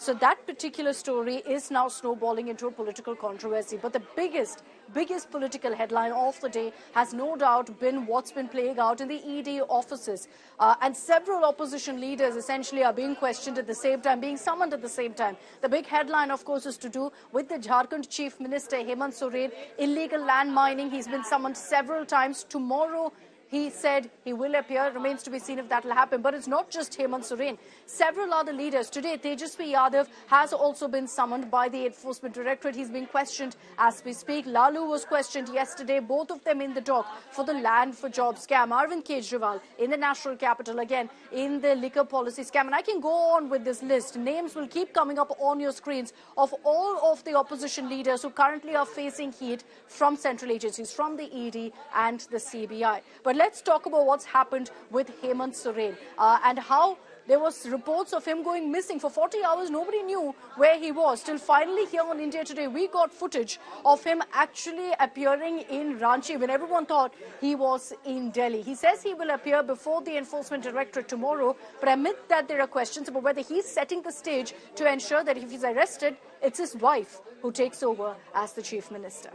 So that particular story is now snowballing into a political controversy. But the biggest political headline of the day has no doubt been what's been playing out in the ED offices. And several opposition leaders essentially are being questioned at the same time, being summoned at the same time. The big headline, of course, is to do with the Jharkhand Chief Minister, Hemant Soren, illegal land mining. He's been summoned several times. Tomorrow, he said he will appear. Remains to be seen if that will happen. But it's not just Hemant Soren. Several other leaders. Today, Tejasvi Yadav has also been summoned by the Enforcement Directorate. He's being questioned as we speak. Lalu was questioned yesterday, both of them in the dock for the land for job scam. Arvind Kejriwal in the national capital, again, in the liquor policy scam. And I can go on with this list. Names will keep coming up on your screens of all of the opposition leaders who currently are facing heat from central agencies, from the ED and the CBI. But let's talk about what's happened with Hemant Soren and how there was reports of him going missing for 40 hours. Nobody knew where he was. Till finally here on India Today, we got footage of him actually appearing in Ranchi when everyone thought he was in Delhi. He says he will appear before the Enforcement Directorate tomorrow. But amid that, there are questions about whether he's setting the stage to ensure that if he's arrested, it's his wife who takes over as the Chief Minister.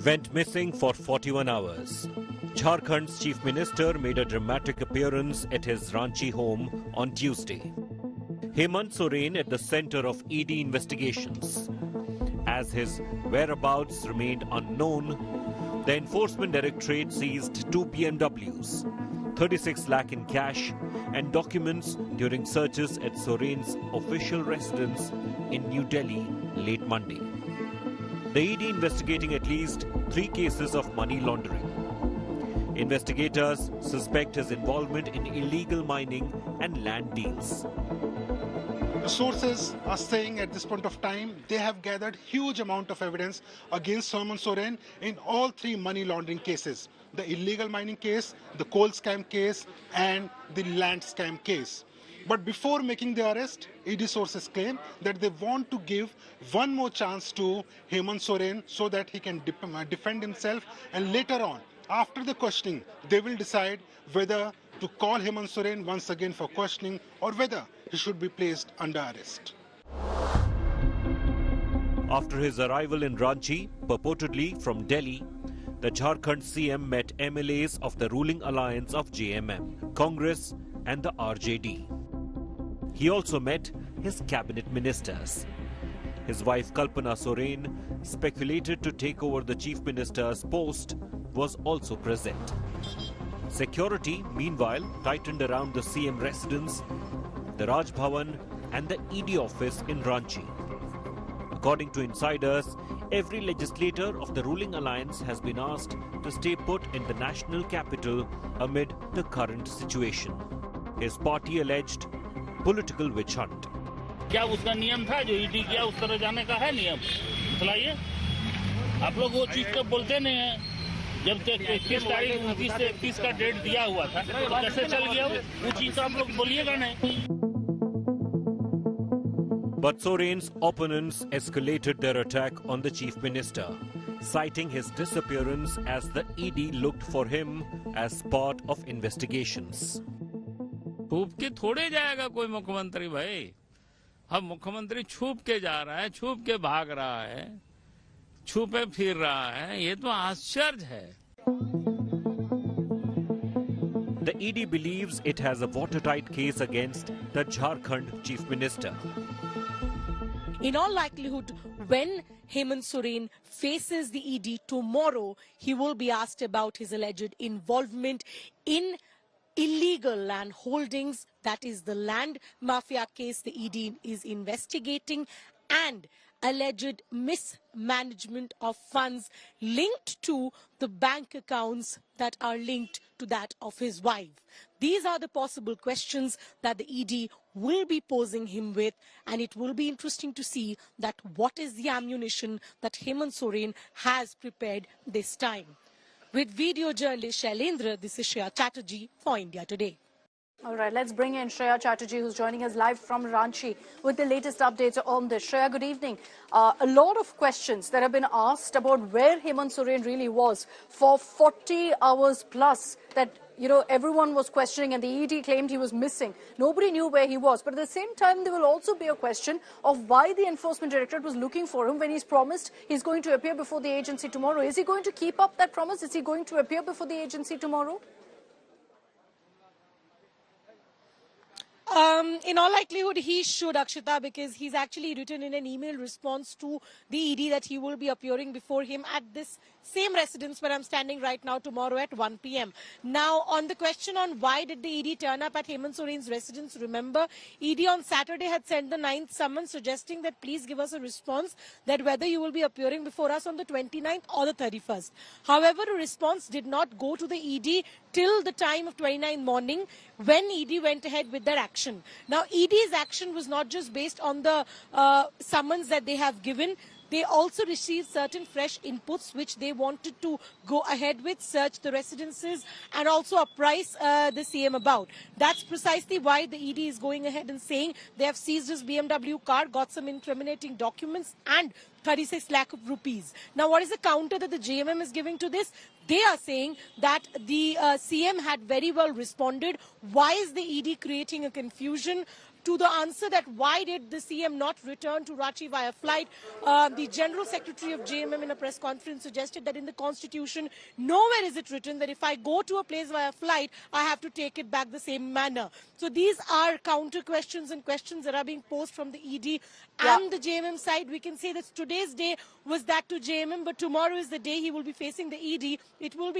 Went missing for 41 hours. Jharkhand's Chief Minister made a dramatic appearance at his Ranchi home on Tuesday. Hemant Soren at the center of ED investigations. As his whereabouts remained unknown, the Enforcement Directorate seized 2 BMWs, 36 lakh in cash and documents during searches at Soren's official residence in New Delhi late Monday. The ED investigating at least 3 cases of money laundering. Investigators suspect his involvement in illegal mining and land deals. The sources are saying at this point of time they have gathered huge amount of evidence against Hemant Soren in all 3 money laundering cases. The illegal mining case, the coal scam case and the land scam case. But before making the arrest, ED sources claim that they want to give one more chance to Hemant Soren so that he can defend himself, and later on, after the questioning, they will decide whether to call Hemant Soren once again for questioning or whether he should be placed under arrest. After his arrival in Ranchi, purportedly from Delhi, the Jharkhand CM met MLAs of the ruling alliance of JMM, Congress and the RJD. He also met his cabinet ministers. His wife Kalpana Soren, speculated to take over the chief minister's post, was also present. Security, meanwhile, tightened around the CM residence, the Raj Bhavan and the ED office in Ranchi. According to insiders, every legislator of the ruling alliance has been asked to stay put in the national capital amid the current situation. His party alleged political witch hunt. क्या उसका नियम था जो ED किया उस तरह जाने का है नियम? बताइए, आप लोग वो चीज तो बोलते नहीं हैं। जब तक 21 तारीख 29 से 31 का डेट दिया हुआ था, तो कैसे चल गया वो चीज तो आप लोग बोलिएगा नहीं। But Soren's opponents escalated their attack on the chief minister, citing his disappearance as the ED looked for him as part of investigations. छुप के थोड़े जाएगा कोई मुख्यमंत्री भाई। अब मुख्यमंत्री छुप के जा रहा है, छुप के भाग रहा है, छुपे फिर रहा है, ये तो आश्चर्य है। The ED believes it has a watertight case against the Jharkhand chief minister. In all likelihood, when Hemant Soren faces the ED tomorrow, he will be asked about his alleged involvement in illegal land holdings. That is the land mafia case the ED is investigating, and alleged mismanagement of funds linked to the bank accounts that are linked to that of his wife. These are the possible questions that the ED will be posing him with, and it will be interesting to see that what is the ammunition that Hemant Soren has prepared this time. With video journalist Shailendra, this is Shreya Chatterjee for India Today. All right, let's bring in Shreya Chatterjee, who's joining us live from Ranchi with the latest updates on this. Shreya, good evening. A lot of questions that have been asked about where Hemant Soren really was for 40 hours plus that, everyone was questioning, and the ED claimed he was missing. Nobody knew where he was. But at the same time, there will also be a question of why the Enforcement Directorate was looking for him when he's promised he's going to appear before the agency tomorrow. Is he going to keep up that promise? Is he going to appear before the agency tomorrow? In all likelihood, he should, Akshita, because he's actually written in an email response to the ED that he will be appearing before him at this same residence where I'm standing right now tomorrow at 1 p.m. Now, on the question on why did the ED turn up at Hemant Soren's residence, remember, ED on Saturday had sent the 9th summons suggesting that please give us a response that whether you will be appearing before us on the 29th or the 31st. However, a response did not go to the ED till the time of 29th morning when ED went ahead with their action. Now, ED's action was not just based on the summons that they have given. They also received certain fresh inputs which they wanted to go ahead with, search the residences and also apprise the CM about. That's precisely why the ED is going ahead and saying they have seized his BMW car, got some incriminating documents and 36 lakh of rupees. Now, what is the counter that the JMM is giving to this? They are saying that the CM had very well responded. Why is the ED creating a confusion? To the answer that why did the CM not return to Ranchi via flight, the General Secretary of JMM in a press conference suggested that in the Constitution, nowhere is it written that if I go to a place via flight, I have to take it back the same manner. So these are counter questions and questions that are being posed from the ED and the JMM side. We can say that today's day was that to JMM, but tomorrow is the day he will be facing the ED. It will be